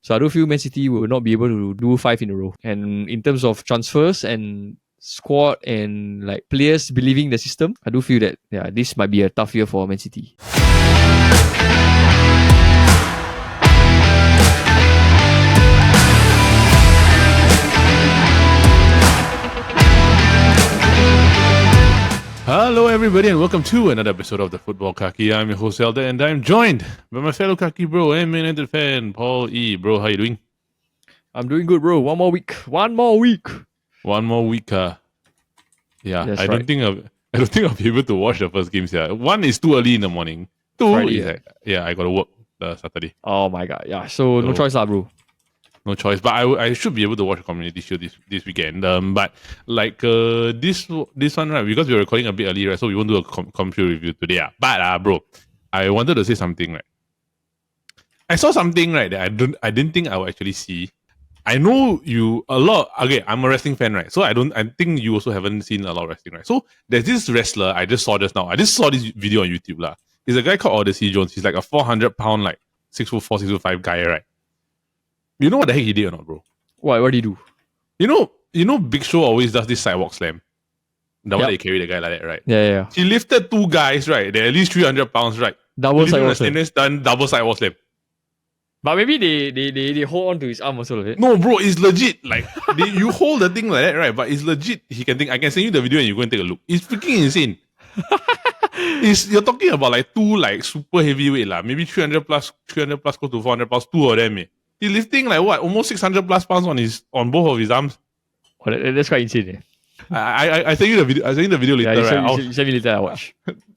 So I do feel Man City will not be able to do 5 in a row. And in terms of transfers and squad and like players believing the system, I do feel that this might be a tough year for Man City. Hello everybody and welcome to another episode of the Futbol Kaki. I'm your host Zelda and I'm joined by my fellow Kaki bro and Manutd fan, Paul E. Bro, how you doing? I'm doing good, bro. One more week. Yeah, That's I don't think I'll be able to watch the first games here. One is too early in the morning. Two Friday, is I gotta work Saturday. Oh my god, yeah. So no choice lah, bro. No choice, but I should be able to watch a Community Shield this weekend. But like this one, right? Because we're recording a bit early, right? So we won't do a computer review today. But bro, I wanted to say something, right? I saw something, right, that I didn't think I would actually see. I know you a lot. Okay, I'm a wrestling fan, right? So I think you also haven't seen a lot of wrestling, right? So there's this wrestler I just saw just now. I just saw this video on YouTube lah. He's a guy called Odyssey Jones. He's like a 400-pound, like 6'4", 6'5" guy, right? You know what the heck he did or not, bro? What did he do? You know Big Show always does this sidewalk slam. The one that he carry the guy like that, right? Yeah. He lifted two guys, right? They're at least 300 pounds, right? Double sidewalk slam. Done double sidewalk slam. But maybe they hold on to his arm also, right? No, bro, it's legit. Like you hold the thing like that, right? But it's legit. He can think. I can send you the video and you go and take a look. It's freaking insane. You're talking about like two like super heavyweight lah. Maybe 300 plus, close to 400 pounds. Two of them. He's lifting like what? Almost 600 plus pounds on both of his arms. Oh, that's quite insane. I send you the video. I send you the video later. You send me later. I watch.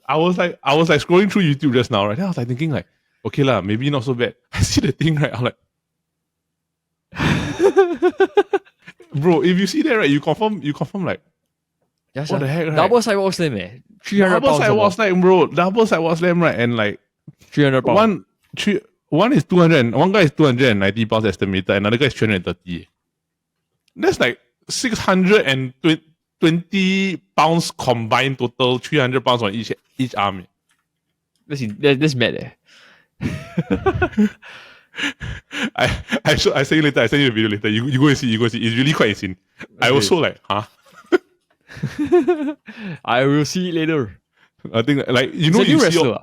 I was like scrolling through YouTube just now, right? Then I was like thinking like, okay lah, maybe not so bad. I see the thing, right? I'm like, bro, if you see that, right, you confirm like, what the heck, right? Double sidewalk slam, 300 double pounds. Sidewalk slam, bro. Double sidewalk slam, right? And like 300 pounds. One is 200. One guy is 290 pounds estimated. Another guy is 330. That's like 620 pounds combined total. 300 pounds on each arm. That's mad. I send you later. I send you the video later. You go and see. It's really quite insane. Okay. I also like, huh? I will see it later. I think like He's a new wrestler.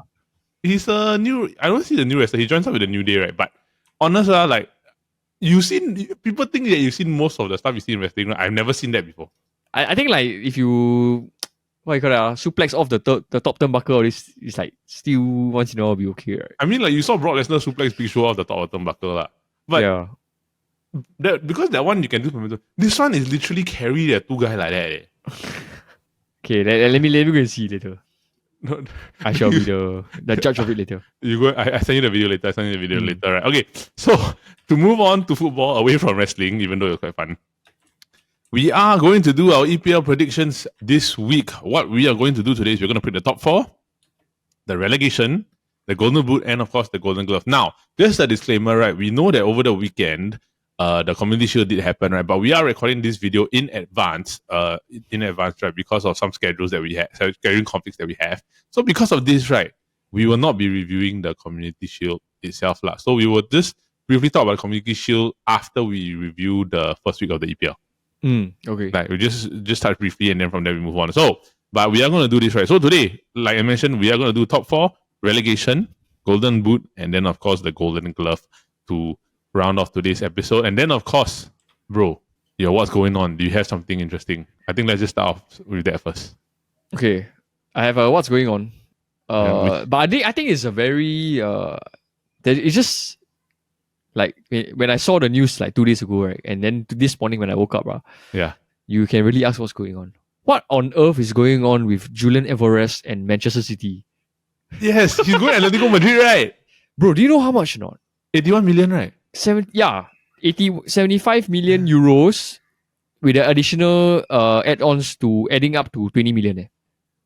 He's a new. I don't see the new wrestler. He joins up with the New Day, right? But honestly, like people think that you've seen most of the stuff you see in wrestling. Right? I've never seen that before. I think like if you suplex off the top turnbuckle, or this is like still once in a while be okay, right? I mean, like you saw Brock Lesnar suplex Big Show off the top of the turnbuckle, lah. But yeah, because that one you can do momentum. This one is literally carry the two guys like that. Okay, let me go and see later. No, I shall be the judge of it later. You go. I send you the video later. Right? Okay. So to move on to football away from wrestling, even though it was quite fun, we are going to do our EPL predictions this week. What we are going to do today is we're going to pick the top 4, the relegation, the Golden Boot, and of course the Golden Glove. Now, just a disclaimer, right? We know that over the weekend, the Community Shield did happen, right? But we are recording this video in advance, right? Because of some schedules that we have, scheduling conflicts that we have. So because of this, right, we will not be reviewing the Community Shield itself, lah. So we will just briefly talk about the Community Shield after we review the first week of the EPL. Okay. Like we just start briefly and then from there we move on. So, but we are going to do this, right? So today, like I mentioned, we are going to do top 4, relegation, Golden Boot, and then of course the Golden Glove to round off today's episode. And then of course, bro, what's going on? Do you have something interesting? I think let's just start off with that first. Okay, I have what's going on. But I think it's a very it's just like when I saw the news like 2 days ago, right? And then this morning when I woke up, you can really ask what's going on. What on earth is going on with Julian Alvarez and Manchester City? Yes, he's going to Atletico Madrid, right? Bro, do you know how much or not? 81 million, right? 75 million euros with the additional add-ons to adding up to 20 million.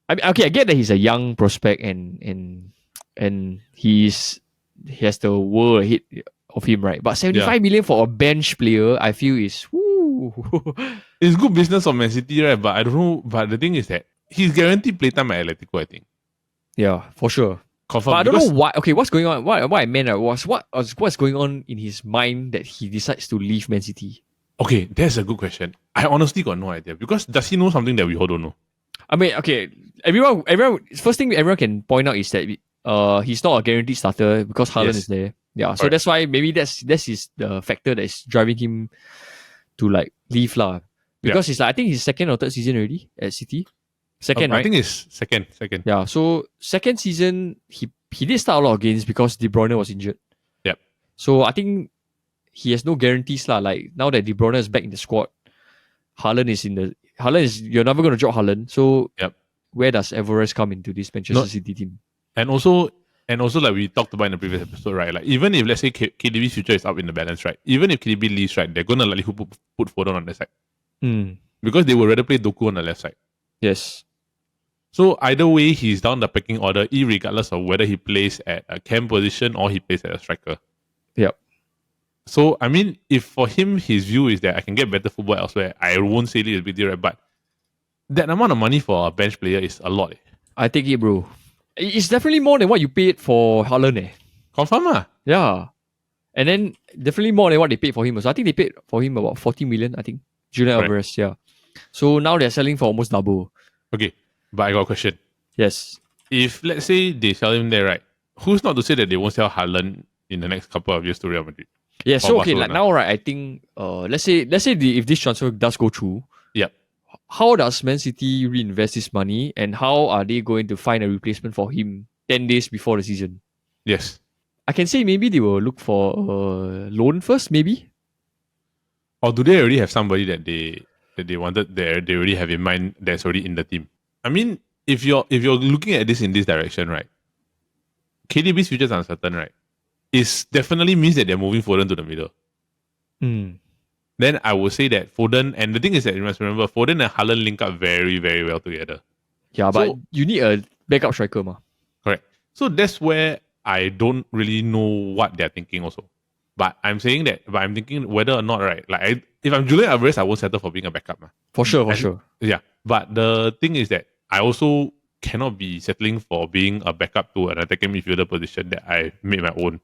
I mean, okay, I get that he's a young prospect and he has the world ahead of him, right? But 75 million for a bench player, I feel is it's good business of Man City, right? But I don't know. But the thing is that he's guaranteed playtime at Atletico, I think. Yeah, for sure. Confirm. But I don't know why. Okay, what's going on? What I meant was what's going on in his mind that he decides to leave Man City. Okay, that's a good question. I honestly got no idea because does he know something that we all don't know? I mean, okay, everyone. First thing everyone can point out is that he's not a guaranteed starter because Haaland is there. Yeah, so that's why maybe that's is the factor that is driving him to like leave lah. Because he's like, I think he's second or third season already at City. Second, right? I think it's second. Yeah, so second season he did start a lot of games because De Bruyne was injured. Yep. So I think he has no guarantees lah. Like now that De Bruyne is back in the squad, Haaland is you're never going to drop Haaland. So where does Alvarez come into this Manchester City team? And also like we talked about in the previous episode, right? Like even if let's say KDB's future is up in the balance, right? Even if KDB leaves, right, they're gonna likely put Foden on the side. Because they would rather play Doku on the left side. Yes. So either way, he's down the pecking order, irregardless of whether he plays at a cam position or he plays at a striker. Yep. So I mean, if for him his view is that I can get better football elsewhere, I won't say it is a big deal, right? But that amount of money for a bench player is a lot. I take it, bro. It's definitely more than what you paid for Haaland. Confirm ah. Yeah. And then definitely more than what they paid for him. So I think they paid for him about 40 million, I think. Julian Alvarez, yeah. So now they're selling for almost double. Okay, but I got a question. Yes. If let's say they sell him there, right? Who's not to say that they won't sell Haaland in the next couple of years to Real Madrid? Yeah, so okay, like now, right, I think let's say if this transfer does go through, how does Man City reinvest this money and how are they going to find a replacement for him 10 days before the season? Yes. I can say maybe they will look for a loan first, maybe. Or do they already have somebody that they wanted there? They already have in mind that's already in the team. I mean, if you're looking at this in this direction, right? KDB's future is uncertain, right? It definitely means that they're moving Foden to the middle. Then I would say that Foden, and the thing is that you must remember, Foden and Haaland link up very, very well together. Yeah, but you need a backup striker, ma. Correct. So that's where I don't really know what they're thinking also. But I'm thinking whether or not, right? Like, if I'm Julian Alvarez, I won't settle for being a backup. Ma. For sure. Yeah. But the thing is that I also cannot be settling for being a backup to an attacking midfielder position that I made my own.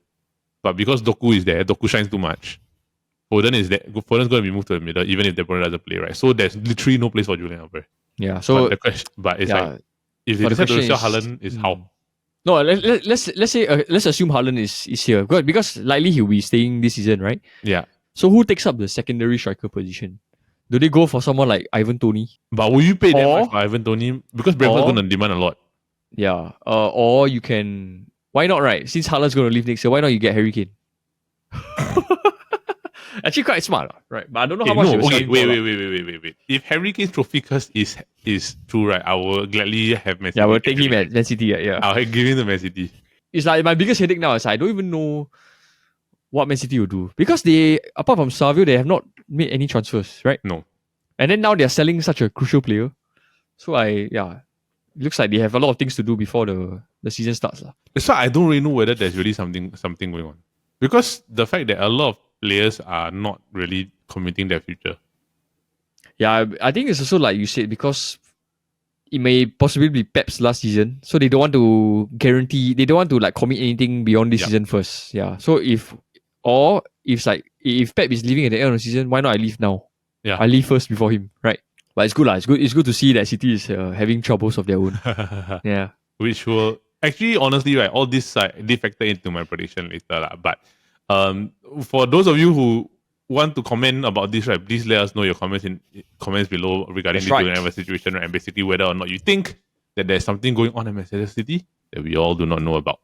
But because Doku is there, Doku shines too much. Foden is there. Foden's going to be moved to the middle, even if De Bruyne doesn't play, right? So there's literally no place for Julian Alvarez. Yeah. So but it's like if they decide to sell Haaland, is how? No, let's say let's assume Haaland is here because likely he'll be staying this season, right? Yeah. So who takes up the secondary striker position? Do they go for someone like Ivan Toney? But will you pay that much for Ivan Toney? Because Brentford's going to demand a lot. Yeah. Or you can. Why not, right? Since Haaland's going to leave next year, why not you get Harry Kane? Actually, quite smart, right? But I don't know how much. No, okay, wait. If Harry Kane's trophy curse is true, right? I will gladly have Man City. Yeah, we'll take him at Man City. Yeah, I'll give him to Man City. It's like my biggest headache now is I don't even know what Man City will do because they, apart from Savio, they have not made any transfers, right? No. And then now they're selling such a crucial player. So it looks like they have a lot of things to do before the season starts. That's why I don't really know whether there's really something going on. Because the fact that a lot of players are not really committing their future. Yeah, I think it's also like you said, because it may possibly be Pep's last season. So they don't want to like commit anything beyond this season first. Yeah. So if Pep is leaving at the end of the season, why not I leave now? Yeah. I leave first before him, right? But it's good lah. It's good to see that City is having troubles of their own. Yeah. Which will actually, honestly, right, all this they factor into my prediction later lah. But for those of you who want to comment about this, right, please let us know your comments below regarding this Julian Alvarez situation, right, and basically whether or not you think that there's something going on in Manchester City that we all do not know about.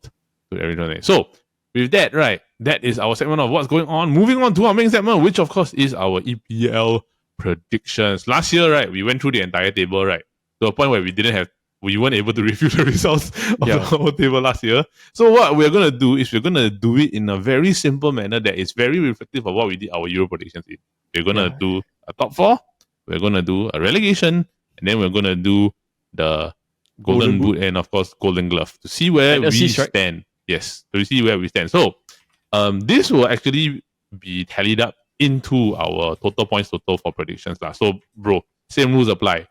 So with that, right, that is our segment of what's going on. Moving on to our main segment, which of course is our EPL predictions. Last year, right, we went through the entire table, right, to a point where we weren't able to review the results of our table last year. So what we're going to do is we're going to do it in a very simple manner that is very reflective of what we did our Euro predictions in. We're going to do a top four, we're going to do a relegation, and then we're going to do the Golden Boot and, of course, Golden Glove to see where we stand. Right? Yes, to see where we stand. So this will actually be tallied up into our total points total for predictions. So, bro, same rules apply.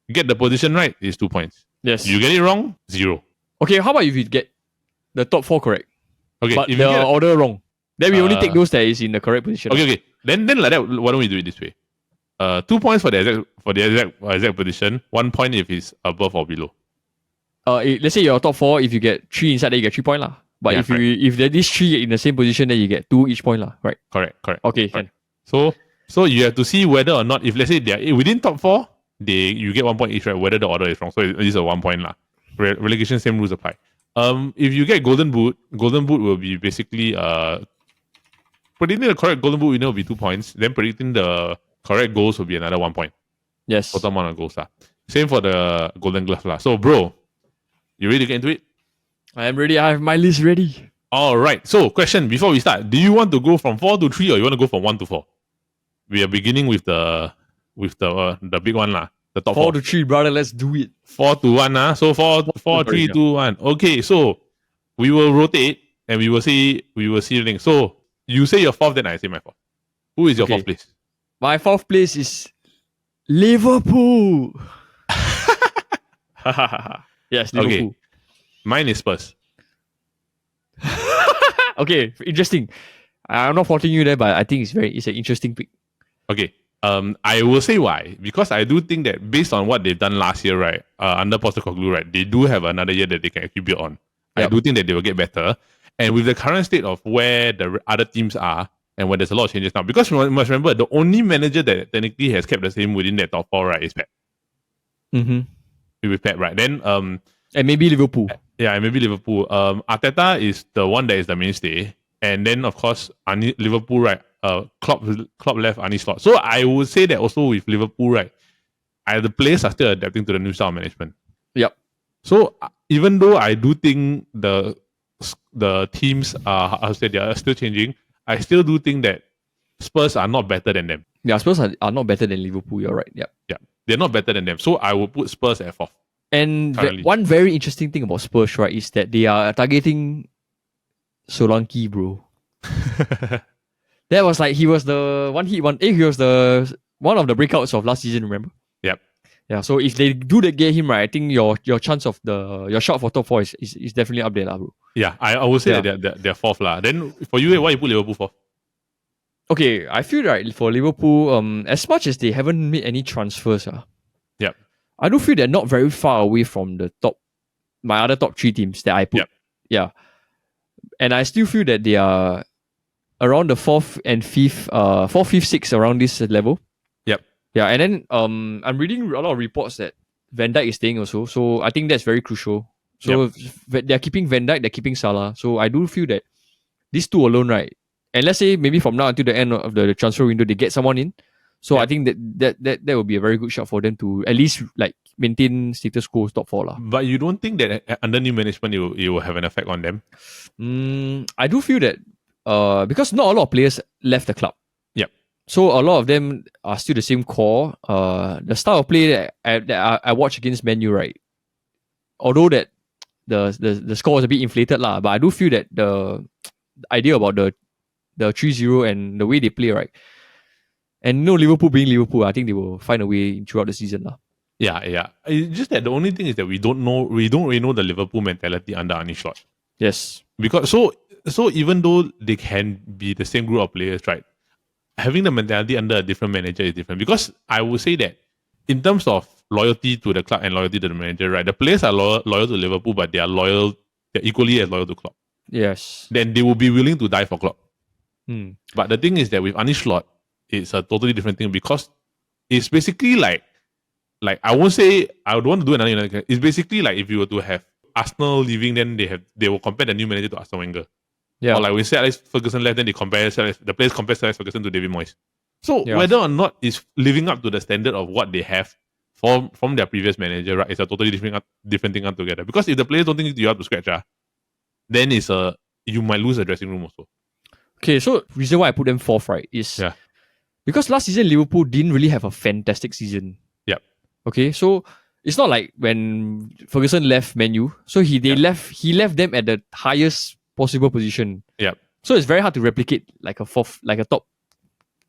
You get the position right, it's 2 points. Yes. You get it wrong, 0. Okay, how about if you get the top 4 correct. Okay, but if the you get order wrong. Then we only take those that is in the correct position. okay. Then like that, why don't we do it this way? 2 points for the exact position, 1 point if it's above or below. Let's say you're top 4, if you get 3 inside, then you get 3 points lah. But Yeah, if there is 3 in the same position, then you get 2 each point lah. Right? Correct. Okay, Correct. can. So you have to see whether or not, if let's say they are within top 4, you get 1 point each, right? Whether the order is wrong. So it is a 1 point lah. Relegation, same rules apply. If you get golden boot will be basically predicting the correct golden boot winner will be 2 points. Then predicting the correct goals will be another 1 point. Yes. Total amount of goals lah. Same for the golden glove lah. So bro, you ready to get into it? I am ready. I have my list ready. All right. So question before we start: do you want to go from 4 to 3 or you want to go from 1 to 4? We are beginning with the big one lah. The top 4 to 3, brother. Let's do it. 4 to 1 lah. So 4, 3, 2, 1. Okay. So we will rotate and we will see things. So you say your 4th, then I say my 4th. Who is your 4th place? My 4th place is Liverpool. Yes, Liverpool. Okay. Mine is Spurs. Okay, interesting. I'm not faulting you there, but I think it's an interesting pick. Okay. I will say why. Because I do think that based on what they've done last year, right, under Postecoglou, right, they do have another year that they can actually build on. Yep. I do think that they will get better. And with the current state of where the other teams are, and where there's a lot of changes now, because you must remember, the only manager that technically has kept the same within that top 4, right, is Pep. With Pep, right? Then and maybe Liverpool. Yeah, and maybe Liverpool. Arteta is the one that is the mainstay. And then, of course, Liverpool, right? Klopp left Arne Slot. So I would say that also with Liverpool, right? The players are still adapting to the new style of management. Yep. So even though I do think the teams are they are still changing, I still do think that Spurs are not better than them. Yeah, Spurs are not better than Liverpool. You're right. Yep. Yeah, they're not better than them. So I will put Spurs at 4th. And one very interesting thing about Spurs, right, is that they are targeting Solanke, bro. That was like he was the he was the one of the breakouts of last season, remember? Yep. Yeah, so if they do get him right, I think your chance of your shot for top 4 is definitely up there, bro. Yeah, I would say that they're 4th lah. Then for you, why you put Liverpool 4th? Okay, I feel right for Liverpool, as much as they haven't made any transfers, yep, I do feel they're not very far away from my other top 3 teams that I put. Yep. Yeah. And I still feel that they are around the 4th and 5th, 4th, 5th, 6th around this level. Yep. Yeah, and then I'm reading a lot of reports that Van Dijk is staying also. So I think that's very crucial. So they're keeping Van Dijk, they're keeping Salah. So I do feel that these 2 alone, right? And let's say maybe from now until the end of the transfer window, they get someone in. So I think that would be a very good shot for them to at least like maintain status quo top 4 lah. But you don't think that under new management it will have an effect on them? I do feel that because not a lot of players left the club. Yep. So a lot of them are still the same core. The style of play that I watch against Man U, right? Although that the score was a bit inflated lah, but I do feel that the idea about the 3-0 and the way they play, right? And Liverpool being Liverpool, I think they will find a way throughout the season lah. Yeah. It's just that the only thing is that we don't really know the Liverpool mentality under Arne Slot. Yes. Because so even though they can be the same group of players, right? Having the mentality under a different manager is different. Because I would say that in terms of loyalty to the club and loyalty to the manager, right? The players are loyal to Liverpool, but they're equally as loyal to Klopp. Yes. Then they will be willing to die for Klopp. But the thing is that with Arne Slot, it's a totally different thing because it's basically like I won't say I would want to do another United. It's basically like if you were to have Arsenal leaving, then they will compare the new manager to Arsene Wenger. Yeah. Or like when Sir Alex Ferguson left, then the players compare Sir Alex Ferguson to David Moyes. So whether or not it's living up to the standard of what they have from their previous manager, right? It's a totally different thing altogether. Because if the players don't think you're up to scratch, then you might lose a dressing room also. Okay, so reason why I put them 4th, right, is because last season Liverpool didn't really have a fantastic season. Yep. Okay, so it's not like when Ferguson left Man U, so he left them at the highest possible position. Yep. So it's very hard to replicate like a top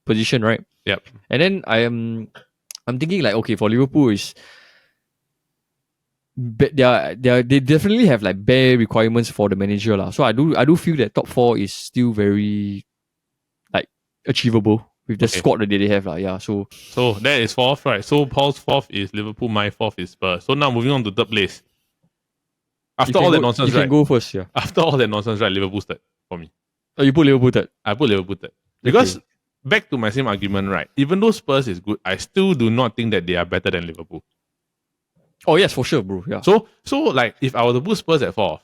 position, right? Yep. And then I'm thinking like, okay, for Liverpool is they definitely have like bare requirements for the manager lah. So I do feel that top 4 is still very like achievable with the squad that they have lah. Yeah. So that is fourth, right? So Paul's fourth is Liverpool, my fourth is Spurs. So now moving on to third place. After all that nonsense, you can go first, yeah. After all that nonsense, right? Liverpool third for me. Oh, you put Liverpool third? I put Liverpool third. Because back to my same argument, right? Even though Spurs is good, I still do not think that they are better than Liverpool. Oh yes, for sure, bro. Yeah. So like if I were to put Spurs at fourth,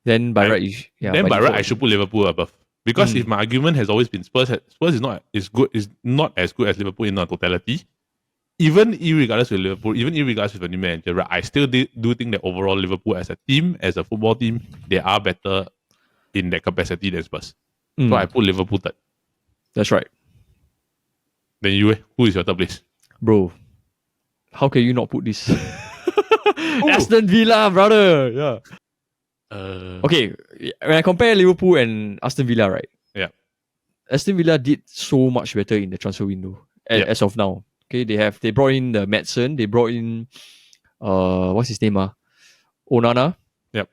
then by right, I should put Liverpool above. Because if my argument has always been Spurs is not as good as Liverpool in totality, even irregardless with Liverpool, even irregardless with a new manager, right, I still do think that overall Liverpool as a team, as a football team, they are better in that capacity than Spurs. So I put Liverpool third. That's right. Then you, who is your third place? Bro, how can you not put this? Aston Villa, brother. Yeah. Okay, when I compare Liverpool and Aston Villa, right? Yeah. Aston Villa did so much better in the transfer window as of now. Okay, they brought in the Madsen, they brought in what's his name? Onana. Yep.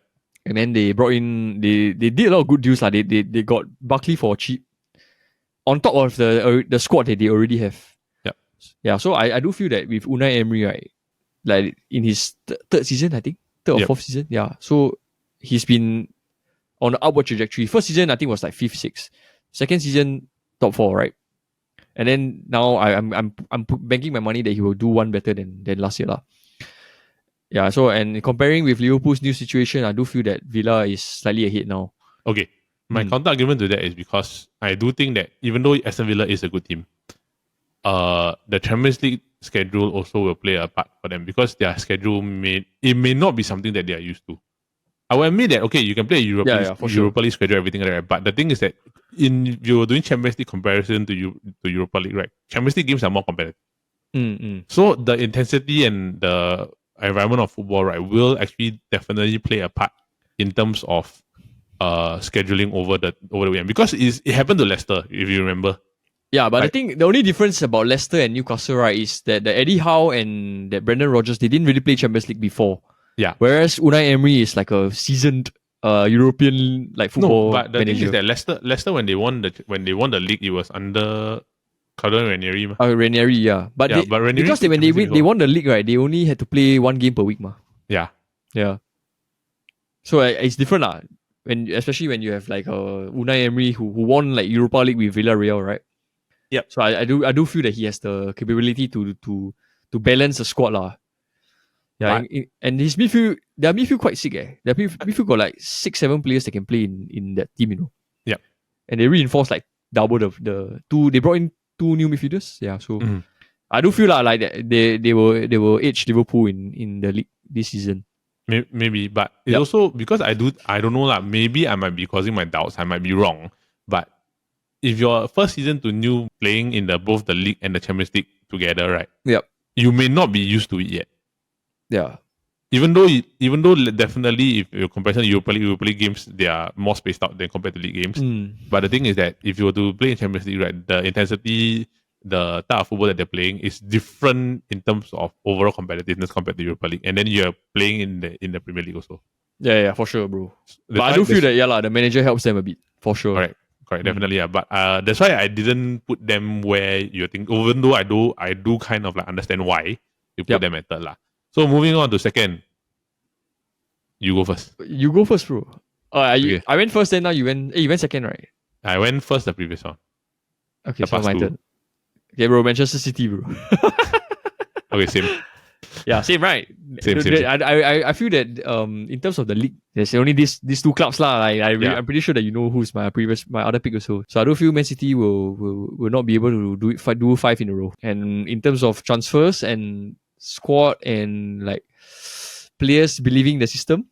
And then they brought in they did a lot of good deals. They got Buckley for cheap. On top of the squad that they already have. Yep. Yeah, so I do feel that with Unai Emery, right, like in his third season, I think. Third or fourth season. Yeah. So he's been on an upward trajectory. First season, I think, was like 5th, 6th. Second season, top 4, right? And then now I'm banking my money that he will do one better than last year lah. Yeah. So and comparing with Liverpool's new situation, I do feel that Villa is slightly ahead now. Okay. My counter argument to that is because I do think that even though Aston Villa is a good team, the Champions League schedule also will play a part for them because their schedule may not be something that they are used to. I will admit that you can play a Europa League schedule, everything like that. But the thing is that if you're doing Champions League comparison to Europa League, right? Champions League games are more competitive. So the intensity and the environment of football, right, will actually definitely play a part in terms of scheduling over the weekend because it happened to Leicester, if you remember. Yeah, but I think the only difference about Leicester and Newcastle, right, is that the Eddie Howe and that Brendan Rodgers, they didn't really play Champions League before. Yeah. Whereas Unai Emery is like a seasoned European like football but the manager. thing is that Leicester when they won the league, it was under Carlo Ranieri. Ranieri, yeah. But Ranieri, because when they won the league, right, they only had to play one game per week, Yeah. Yeah. So it's different lah. Especially when you have like Unai Emery who won like Europa League with Villarreal, right? Yep. So I do feel that he has the capability to balance the squad lah. Yeah, and his midfield, their midfield quite sick. Their midfield got like 6-7 players that can play in that team, Yeah. And they reinforced like double the two. They brought in 2 new midfielders. Yeah, so I do feel like that they will edge Liverpool in the league this season. Maybe, but it's also because I don't know lah. Maybe I might be causing my doubts. I might be wrong, but if your first season to new playing in both the league and the Champions League together, right? Yep. You may not be used to it yet. Yeah. Even though definitely if you compare Europa League games, they are more spaced out than compared to league games. But the thing is that if you were to play in Champions League, right, the intensity, the type of football that they're playing is different in terms of overall competitiveness compared to Europa League. And then you're playing in the Premier League also. Yeah, for sure, bro. But I do feel that the manager helps them a bit, for sure. Correct, definitely, yeah. But that's why I didn't put them where you think. Even though I do kind of like understand why you put them at third lah. So moving on to second, you go first. You go first, bro. I went first, then now you went. You went second, right? I went first the previous one. Okay, so my turn. Okay, bro. Manchester City, bro. Okay, same. Yeah, same, right? Same. I feel that in terms of the league, there's only these 2 clubs lah. I'm pretty sure that you know who's my other pick also. So I don't feel Man City will not be able to do 5 in a row. And in terms of transfers and squad and like players believing the system,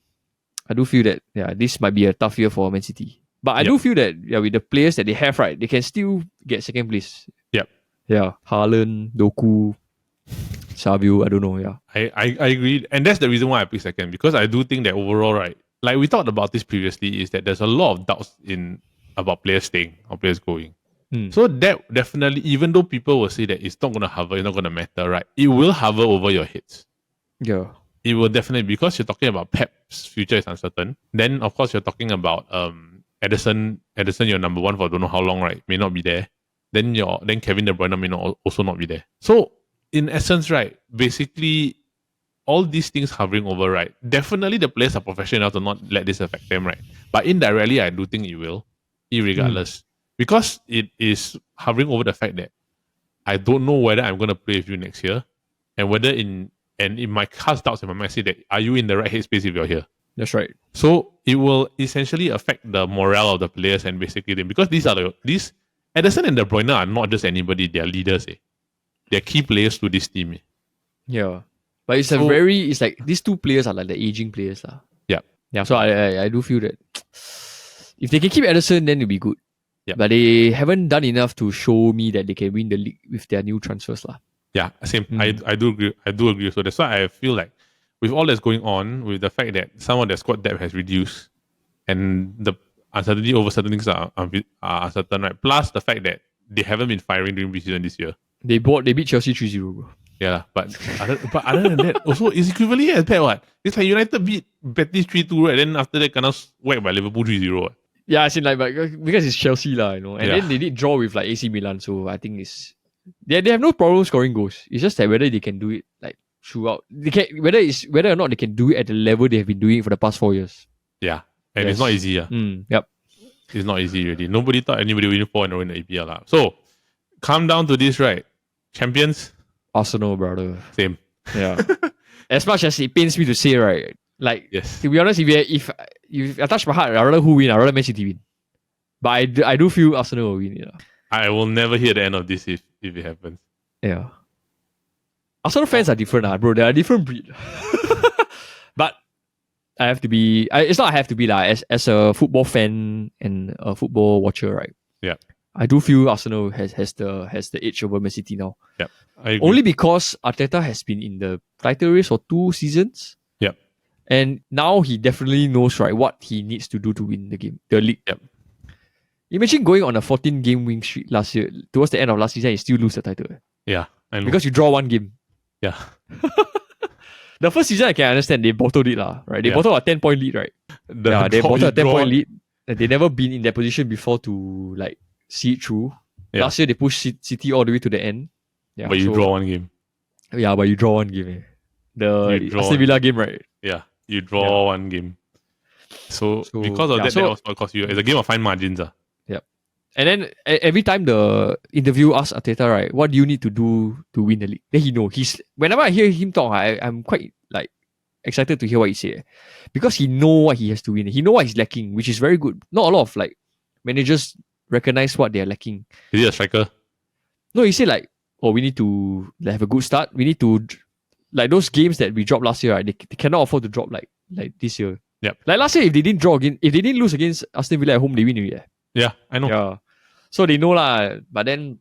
I do feel that this might be a tough year for Man City. But I do feel that with the players that they have, right, they can still get second place. Yep. Yeah, Haaland, Doku, Savio, I don't know. Yeah, I agree, and that's the reason why I picked second, because I do think that overall, right, like we talked about this previously, is that there's a lot of doubts about players staying or players going. So that definitely, even though people will say that it's not going to hover, it's not going to matter, right? It will hover over your heads. Yeah. it will definitely, because you're talking about Pep's future is uncertain. Then of course you're talking about Edison, your number one for don't know how long, right? May not be there. Then Kevin De Bruyne may not also not be there. So in essence, right, basically all these things hovering over, right? Definitely the players are professional enough to not let this affect them, right? But indirectly, I do think it will, irregardless. Because it is hovering over the fact that I don't know whether I'm going to play with you next year, and whether it might cast doubts in my mind, say that are you in the right headspace if you're here? That's right. So it will essentially affect the morale of the players and basically them, because these Edison and De Bruyne are not just anybody; they are leaders. They're key players to this team. Yeah, but it's it's like these two players are like the aging players, lah. Yeah, yeah. So I do feel that if they can keep Edison, then it'll be good. Yeah. But they haven't done enough to show me that they can win the league with their new transfers, lah. Yeah, same. I do agree. So that's why I feel like with all that's going on, with the fact that some of their squad depth has reduced, and the uncertainty over certain things are uncertain, right? Plus the fact that they haven't been firing during preseason this year. They beat Chelsea 3-0, bro. Yeah, but other than that, also it's equivalently as bad. What? It's like United beat Betis 3-2, right? Then after that, kind of whacked by Liverpool 3-0. Yeah, I like, because it's Chelsea, lah, you know. And then they did draw with like AC Milan, so I think they have no problem scoring goals. It's just that whether they can do it like throughout. They can whether or not they can do it at the level they have been doing it for the past 4 years. Yeah, and it's not easy. Yeah, yep. It's not easy really. Nobody thought anybody would win 4 in a row in the EPL. lah. So come down to this, right? Champions, Arsenal, brother. Same. Yeah. As much as it pains me to say, right? Like, to be honest, if I touch my heart, I'd rather who win? I'd rather Man City win. But I do feel Arsenal will win. Yeah. I will never hear the end of this if it happens. Yeah. Arsenal fans are different, bro. They are a different breed. But I have to be. It's not I have to be like as a football fan and a football watcher, right? Yeah. I do feel Arsenal has the edge over Man City now. Yep. I agree. Only because Arteta has been in the title race for 2 seasons. Yep. And now he definitely knows, right, what he needs to do to win the league. Yep. Imagine going on a 14-game win streak last year. Towards the end of last season, you still lose the title. Yeah, I know. Because you draw 1 game. Yeah. The first season, I can understand. They bottled it, right? They bottled a 10-point lead, right? They bottled a 10-point lead. They never been in that position before to like see it through. Yeah. Last year, they pushed City all the way to the end. Yeah, but you draw 1 game. Yeah, but you draw 1 game. The Aston Villa game, right? Yeah, you draw 1 game. So because of that was what cost you. It's a game of fine margins. Yeah. And then every time the interview asks Arteta, right, what do you need to do to win the league? Then he know. Whenever I hear him talk, I'm quite like excited to hear what he say. Because he know what he has to win. He know what he's lacking, which is very good. Not a lot of like managers recognize what they're lacking. Is he a striker? No, he said like, we need to have a good start. We need to, like those games that we dropped last year, right? They cannot afford to drop like this year. Yep. Like last year, if they didn't lose against Aston Villa at home, they win already. Yeah, I know. Yeah. So they know lah. But then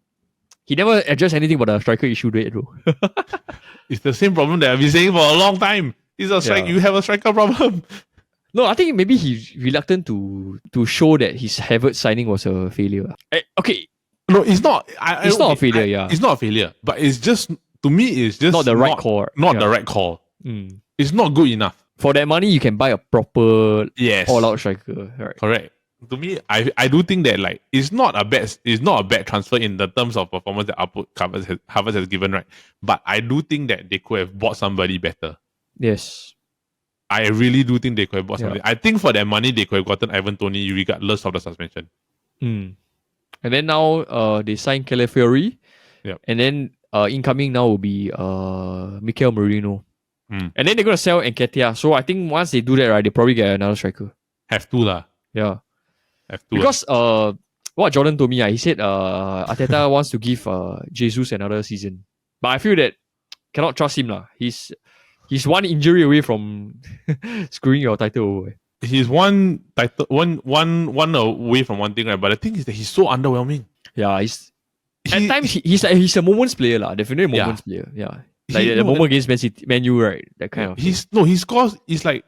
he never addressed anything about the striker issue there, bro. It's the same problem that I've been saying for a long time. It's a strike. You have a striker problem. No, I think maybe he's reluctant to show that his Havertz signing was a failure. Okay. No, it's not. It's not a failure, yeah. It's not a failure. But it's just, to me, it's just not the right call. Not the right call. It's not good enough. For that money, you can buy a proper all-out striker. Right. Correct. To me, I do think that like it's not a bad transfer in the terms of performance that Havertz has given, right? But I do think that they could have bought somebody better. Yes. I really do think they could have bought somebody. I think for that money, they could have gotten Ivan Toney regardless of the suspension. And then now they signed Calafiori. Yep. And then incoming now will be Mikel Merino. And then they're going to sell Nketiah. So I think once they do that, right, they probably get another striker. Have to lah. Yeah. Have to. Because what Jordan told me, he said Arteta wants to give Jesus another season. But I feel that cannot trust him lah. He's 1 injury away from screwing your title away. He's one away from one thing, right? But the thing is that he's so underwhelming. Yeah, at times he's a moments player lah. Definitely a moments player. Yeah, like the moment against Man U, right? That kind of. He scores. It's like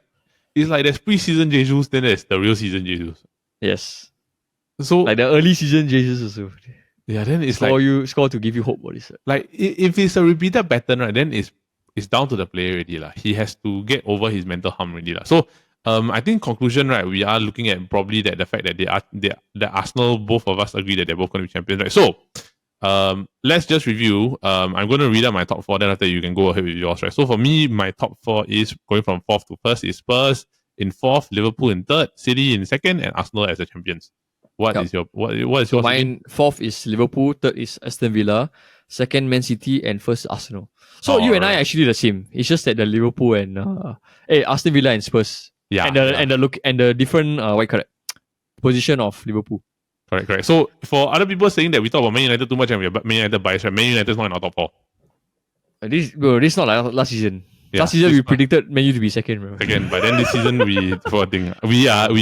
there's pre-season Jesus, then there's the real season Jesus. Yes. So like the early season Jesus also. Yeah, then it's score to give you hope. What is it? Like if it's a repeated pattern, right? Then it's it's down to the player already lah. He has to get over his mental hump already lah. So I think conclusion, right, we are looking at probably that the fact that the Arsenal, both of us agree that they're both going to be champions, right? So let's just review. I'm going to read out my top four, then after you can go ahead with yours, right? So for me, my top four is going from fourth to first is Spurs in fourth, Liverpool in third, City in second, and Arsenal as the champions. What is yours? Mine again? fourth is Liverpool, third is Aston Villa, second Man City, and first Arsenal. So you and I are actually the same. It's just that the Liverpool and Aston Villa and Spurs. Yeah. And the different position of Liverpool. Correct. So for other people saying that we talk about Man United too much and we're Man United biased, right? Man United is not in our top four. This is not like last season. Yeah, last season we predicted Man U to be second, bro. Second, but then this season we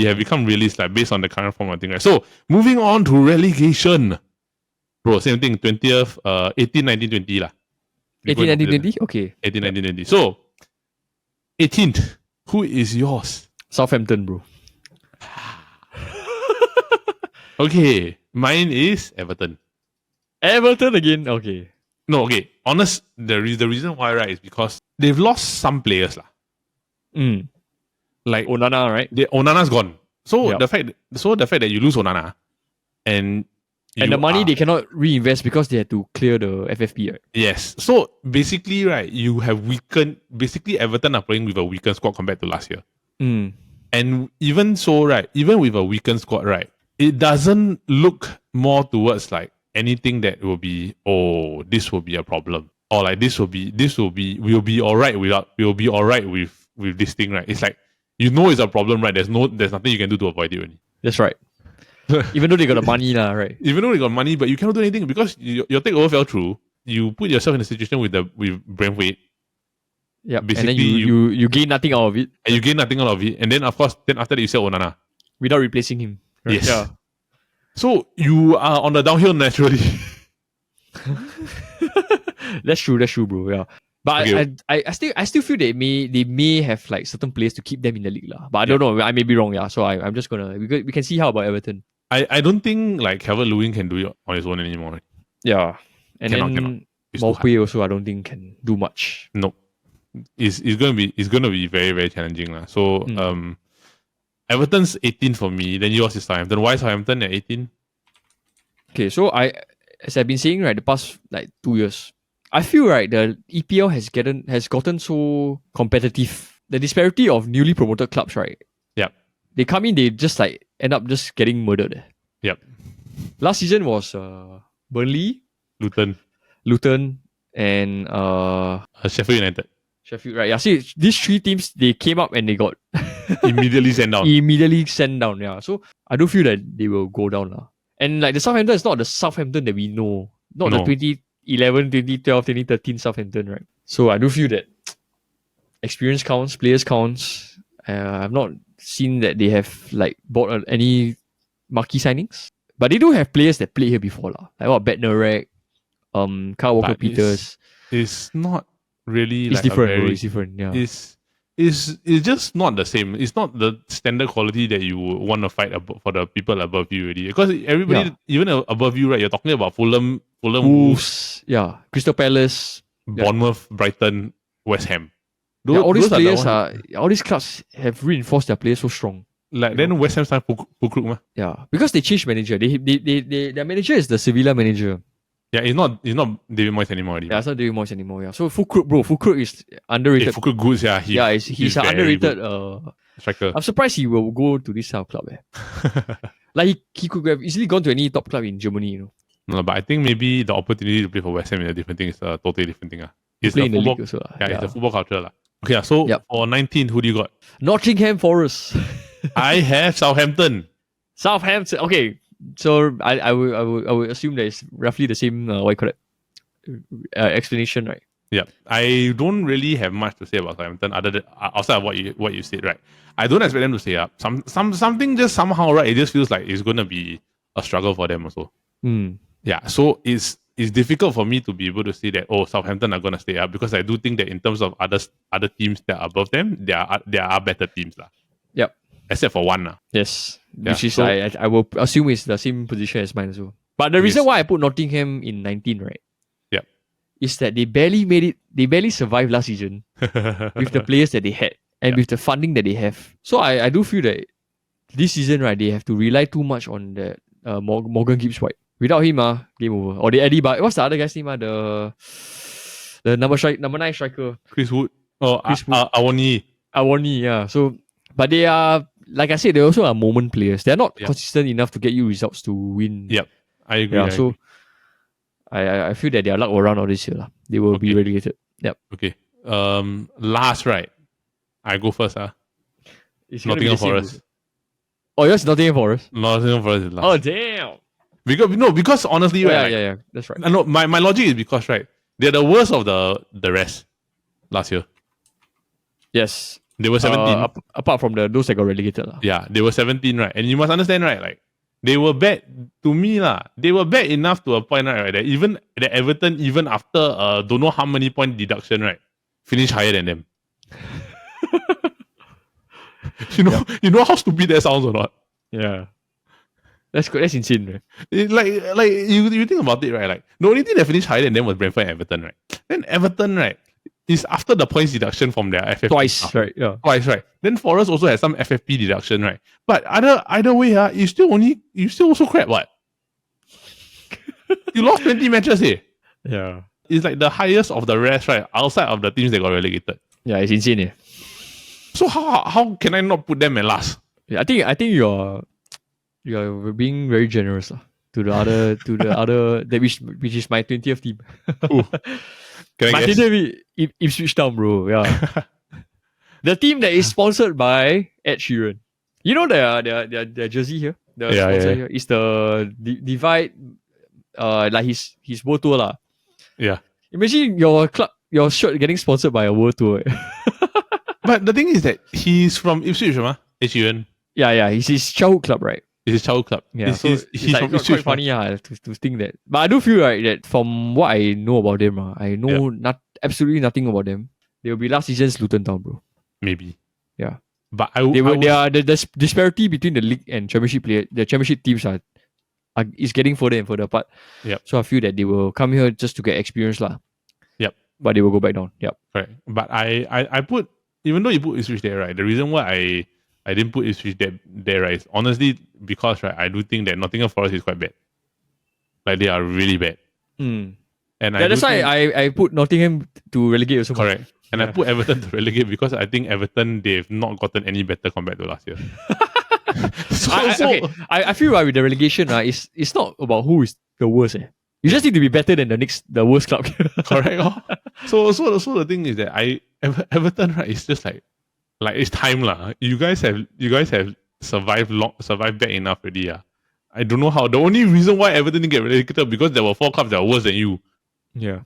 have become realists like based on the current form of thing, right? So moving on to relegation. Bro, same thing, 20th, 18, 19, 20 lah. 18, 19, 20? Okay. 18, 19, 20. So 18th, who is yours? Southampton, bro. Okay, mine is Everton. Everton again? Okay. No, okay. Honest, the reason why, right, is because they've lost some players lah. Like Onana, right? Onana's gone. So the fact that you lose Onana and the money they cannot reinvest because they had to clear the FFP, right? Yes. So basically, right, you have weakened. Basically, Everton are playing with a weakened squad compared to last year. And even so, right, even with a weakened squad, right, it doesn't look more towards like anything that will be, this will be a problem, or like we'll be alright with this thing, right? It's like, it's a problem, right? There's nothing you can do to avoid it. Really. That's right. Even though they got the money, right? Even though they got money, but you cannot do anything because your takeover fell through. You put yourself in a situation with Brentford. Yeah, and then you gain nothing out of it. And you gain nothing out of it. And then, of course, after that, you sell Onana. Without replacing him. Right? Yes. Yeah. So, you are on the downhill naturally. That's true, bro. Yeah. But okay. I still feel they may have like certain players to keep them in the league. But I don't know. I may be wrong. Yeah. So I'm just going to... We can see how about Everton. I don't think like Calvert-Lewin can do it on his own anymore. Right? Yeah. And then Maupay also I don't think can do much. No. It's going to be very, very challenging. So Everton's 18 for me, then yours is Southampton. Why Southampton at 18? Okay, so as I've been saying, right, the past like 2 years, I feel right the EPL has gotten so competitive. The disparity of newly promoted clubs, right? Yep. They come in, they just like end up just getting murdered. Yep. Last season was Burnley, Luton, and Sheffield United. Sheffield, right? Yeah. See, these three teams, they came up and they got immediately sent down. Yeah. So I do feel that they will go down. And like the Southampton is not the Southampton that we know. The 2011, 2012, 2013 Southampton, right? So I do feel that experience counts, players counts. I've not seen that they have like bought any marquee signings. But they do have players that played here before. Like what, Bednarek, Kyle Walker-Peters. It's not really it's like different, it's different. Yeah. It's just not the same. It's not the standard quality that you would want to fight for the people above you already. Because everybody, even above you, right? You're talking about Fulham, Wolves, Crystal Palace, Bournemouth, Brighton, West Ham. All these players all these clubs have reinforced their players so strong. Like then West Ham signed Fulkrug, ma? Yeah, because they changed manager. Their manager is the Sevilla manager. Yeah, it's not David Moyes anymore already. Yeah, it's not David Moyes anymore. Yeah, so Fulkrug is underrated. Fulkrug good, yeah. He's an underrated striker. I'm surprised he will go to this club. Like he could have easily gone to any top club in Germany. No, but I think maybe the opportunity to play for West Ham is a different thing. It's a totally different thing. It's play in the league also. It's a football culture. Okay, so for 19, who do you got? Nottingham Forest. I have Southampton. Okay. So I would assume that it's roughly the same explanation, right? Yeah, I don't really have much to say about Southampton other than outside of what you said, right? I don't expect them to stay up. Something just somehow, right? It just feels like it's gonna be a struggle for them also. Yeah, so it's difficult for me to be able to say that Southampton are gonna stay up because I do think that in terms of other teams that are above them, there are better teams lah. Yep. Except for one. Yes. Which is I will assume it's the same position as mine as well. But the reason why I put Nottingham in 19, right? Yep. is that they barely made it. They barely survived last season with the players that they had and with the funding that they have. So I do feel that this season, right, they have to rely too much on that Morgan Gibbs White. Without him, game over. Or the Eddie, but what's the other guy's name? The number 9 striker. Chris Wood. Oh, Chris Wood. Awoni, yeah. So, but they are, like I said, they also are moment players. They're not consistent enough to get you results to win. Yep, I agree. Yeah, so I feel that their luck will run out this year. They will be relegated. Yep. Okay. Last, right? I go first. It's Nottingham Forest. Oh, yours is Nottingham Forest? Nottingham Forest is last. Oh, damn. Because honestly, yeah, that's right. No, my logic is because, right, they're the worst of the rest last year. Yes. They were 17. Apart from those that got relegated. Yeah, they were 17, right? And you must understand, right, like, they were bad, to me, they were bad enough to a point, right, that even the Everton, even after don't know how many point deduction, right, finished higher than them. You know how stupid that sounds or not? Yeah. That's good. That's insane, right? You think about it, right? Like, the only thing that finished higher than them was Brentford and Everton, right? Then Everton, right, is after the points deduction from their FFP. Twice, right? Yeah. Twice, right? Then Forest also has some FFP deduction, right? But either way, you still also crap, what? You lost 20 matches here. Yeah. It's like the highest of the rest, right? Outside of the teams that got relegated. Yeah, it's insane, yeah. So how can I not put them at last? Yeah, I think you're being very generous to the other which is my 20th team. Can I guess? Ipswich Town, bro. Yeah. The team that is sponsored by Ed Sheeran. You know their jersey here? The sponsor here is the Divide like his world tour lah. Yeah. Imagine your shirt getting sponsored by a world tour. But the thing is that he's from Ipswich, Ed Sheeran. Yeah, he's his childhood club, right? It's his childhood club. Yeah, he's like, from Ipswich. Quite funny to think that. But I do feel right that from what I know about them, I know absolutely nothing about them. They will be last season's Luton Town, bro. Maybe. Yeah. But the disparity between the league and the championship teams is getting further and further apart. Yep. So I feel that they will come here just to get experience lah. Yep. But they will go back down. Yep. Right. But I put, even though you put Ipswich there, right? The reason why I didn't put Ipswich there, right, is honestly because, right, I do think that Nottingham Forest is quite bad. Like, they are really bad. And that's why I put Nottingham to relegate also. Correct. And I put Everton to relegate because I think Everton, they've not gotten any better compared to last year. I feel right with the relegation, it's not about who is the worst. You just need to be better than the worst club. Correct. So the thing is that Everton, right, it's just like it's time lah. You guys have survived bad enough already. I don't know how. The only reason why Everton didn't get relegated because there were 4 clubs that were worse than you. Yeah.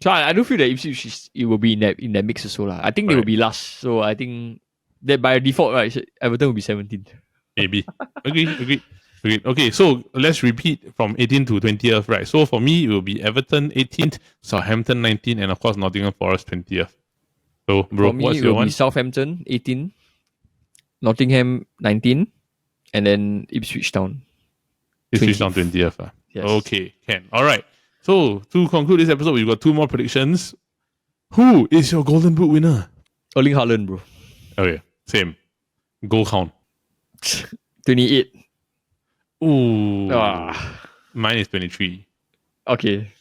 So I do feel that Ipswich it will be in that mix also lah. I think they will be last. So I think that by default, right, Everton will be 17th. Maybe. Agreed. Okay, so let's repeat from 18th to 20th, right? So for me, it will be Everton 18th, Southampton 19th, and of course Nottingham Forest 20th. So, bro, for me, what's it your will one? be Southampton 18, Nottingham 19, and then Ipswich Town. Ipswich Town 20th. Yes. Okay, can. All right. So to conclude this episode, we've got 2 more predictions. Who is your Golden Boot winner? Erling Haaland, bro. Okay, same. Goal count. 28. Ooh. Mine is 23. Okay.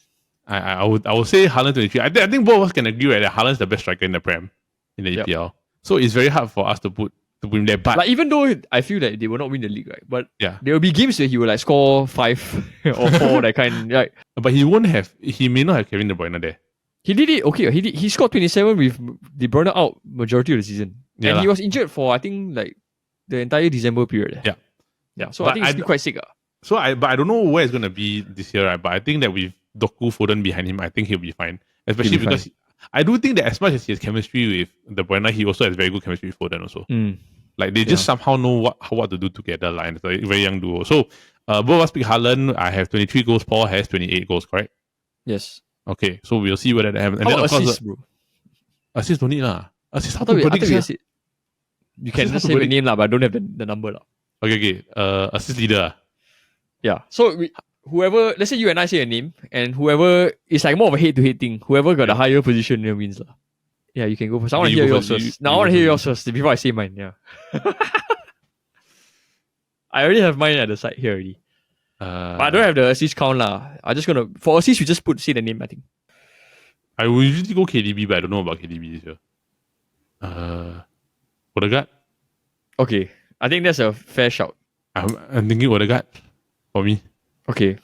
I would say Haaland 23. I think both of us can agree, right, that Haaland's the best striker in the Prem, in the EPL. So it's very hard for us to put him there. But like, even though I feel that they will not win the league, right? But yeah, there will be games where he will like score 5 or 4, that kind. Right? But he may not have Kevin De Bruyne there. He did it. Okay, he scored 27 with De Bruyne out majority of the season, and he was injured for I think like the entire December period. Yeah. So but I think it's still quite sick. But I don't know where it's gonna be this year, right? But I think that with Doku Foden behind him, I think he'll be fine. Especially because I do think that as much as he has chemistry with De Bruyne, he also has very good chemistry with Foden also. Like they just somehow know what to do together. Like it's a very young duo. So both of us pick Haaland. I have 23 goals. Paul has 28 goals. Correct? Yes. Okay, so we'll see whether that happens. And how then of assist, course, bro? Assist don't need lah. Assist how to predict. You can just say the name lah, but I don't have the number lah. Okay. Assist leader. Yeah. So whoever, let's say you and I say a name, and whoever, it's like more of a head-to-head thing. Whoever got the higher position wins. Yeah, you can go first. I want to hear yours first. I want to hear yours first before I say mine. Yeah. I already have mine at the side here already. But I don't have the assist count lah. I'm just gonna, for assist, you just say the name, I think. I will usually go KDB, but I don't know about KDB this year. Odegaard? Okay. I think that's a fair shout. I'm thinking Odegaard for me. Okay.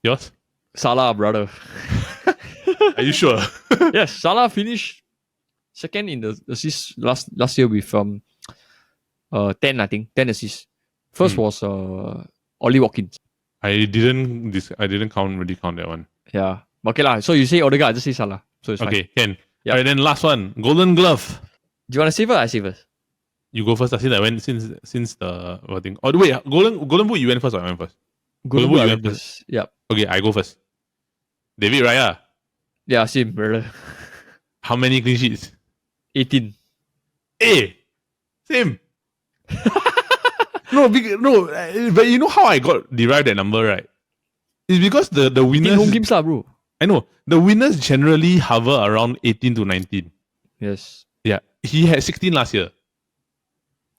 Yours? Salah, brother. Are you sure? Yes, Salah finished second in the assists last year with 10, I think. 10 assists. First was Ollie Watkins. I didn't really count that one. Yeah. Okay lah. So you say Odegaard, I just say Salah. So it's okay, fine. can. Yep. Alright, then last one. Golden Glove. Do you want to say first or I say first? You go first. I think I went since the what thing. Oh wait, Golden Boot you went first or I went first? Golden Boot you went first. Yep. Okay, I go first. David Raya. Yeah, same, brother. How many clean sheets? 18. Hey! Same. But you know how I got derived that number, right? It's because the winners... home games lah, bro. I know. The winners generally hover around 18 to 19. Yes. Yeah. He had 16 last year.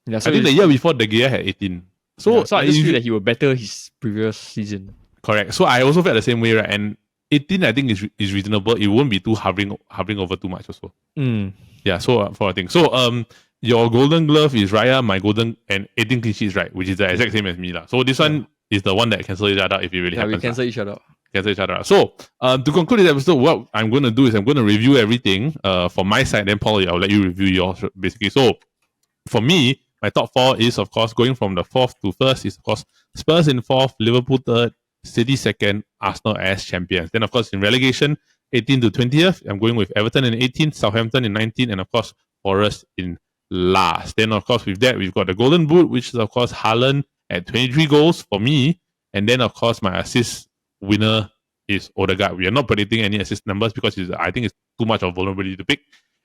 Yeah, so I think the year before, De Gea had 18. So I just feel that he will better his previous season. Correct. So I also felt the same way, right? And 18, I think, is reasonable. It won't be too hovering over too much also. Yeah, so for a thing. So your Golden Glove is Raya, my golden, and 18 clean sheets, right? Which is the exact same as me. So this one is the one that cancel each other out if it really happens. Yeah, we cancel each other out. Cancel each other out. So to conclude this episode, what I'm going to do is I'm going to review everything from my side. Then Paul, I'll let you review yours basically. So for me, my top four is, of course, going from the fourth to first is, of course, Spurs in fourth, Liverpool third, City second, Arsenal as champions. Then, of course, in relegation, 18 to 20th, I'm going with Everton in 18th, Southampton in 19th, and, of course, Forest in last. Then, of course, with that, we've got the Golden Boot, which is, of course, Haaland at 23 goals for me. And then, of course, my assist winner is Odegaard. We are not predicting any assist numbers because I think it's too much of vulnerability to pick.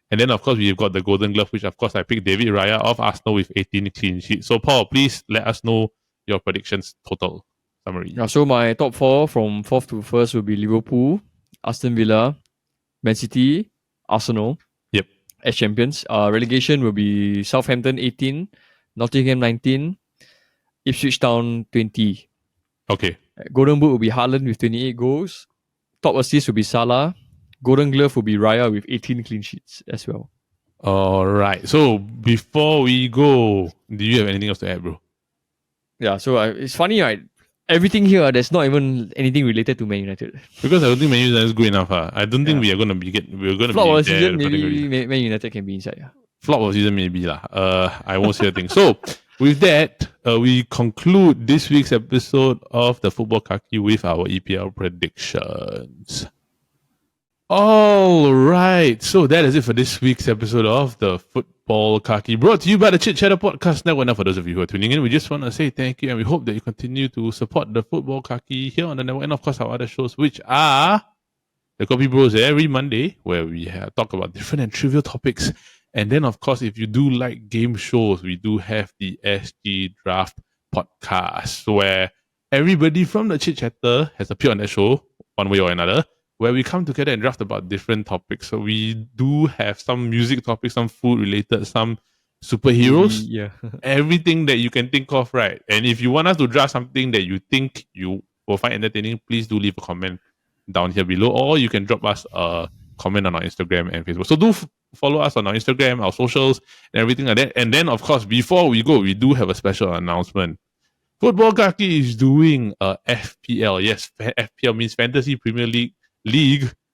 And then, of course, we've got the Golden Glove, which, of course, I picked David Raya of Arsenal with 18 clean sheets. So, Paul, please let us know your predictions total summary. Yeah, so my top four from fourth to first will be Liverpool, Aston Villa, Man City, Arsenal. Yep. As champions. Relegation will be Southampton 18, Nottingham 19, Ipswich Town 20. Okay. Golden Boot will be Haaland with 28 goals. Top assist will be Salah. Golden Glove will be Raya with 18 clean sheets as well. All right. So before we go, do you have anything else to add, bro? Yeah, so it's funny, right? Everything here, there's not even anything related to Man United. Because I don't think Man United is good enough. I don't think we are going to be flop of be there. Season, maybe Man United can be inside. Yeah. Flop of season, maybe lah. I won't say a thing. So with that, we conclude this week's episode of the Futbol Kaki with our EPL predictions. All right, so that is it for this week's episode of the Futbol Kaki, brought to you by the Chit Podcast Network. Now, for those of you who are tuning in, we just want to say thank you, and we hope that you continue to support the Futbol Kaki here on the network, and of course our other shows, which are the Copy Bros every Monday, where we talk about different and trivial topics. And then, of course, if you do like game shows, we do have the SG Draft Podcast, where everybody from the Chit Chatter has appeared on that show, one way or another, where we come together and draft about different topics. So we do have some music topics, some food related, some superheroes, everything that you can think of, right? And if you want us to draft something that you think you will find entertaining, please do leave a comment down here below, or you can drop us a comment on our Instagram and Facebook. So do follow us on our Instagram, our socials, and everything like that. And then, of course, before we go, we do have a special announcement. Futbol Kaki is doing a FPL. Yes, FPL means Fantasy Premier League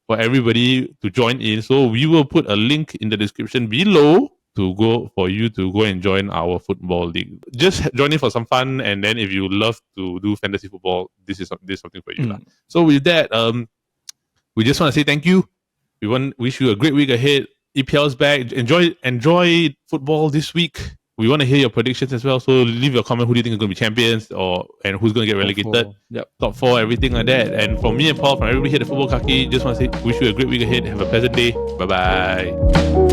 for everybody to join in. So we will put a link in the description below for you to go and join our football league. Just join in for some fun, and then if you love to do fantasy football, this is something for you. So with that, we just want to say thank you. We wish you a great week ahead. EPL's back. Enjoy football this week. We want to hear your predictions as well. So leave your comment. Who do you think is going to be champions, and who's going to get relegated? Top four, everything like that. And from me and Paul, from everybody here at Futbol Kaki, just want to say, wish you a great week ahead. Have a pleasant day. Bye bye.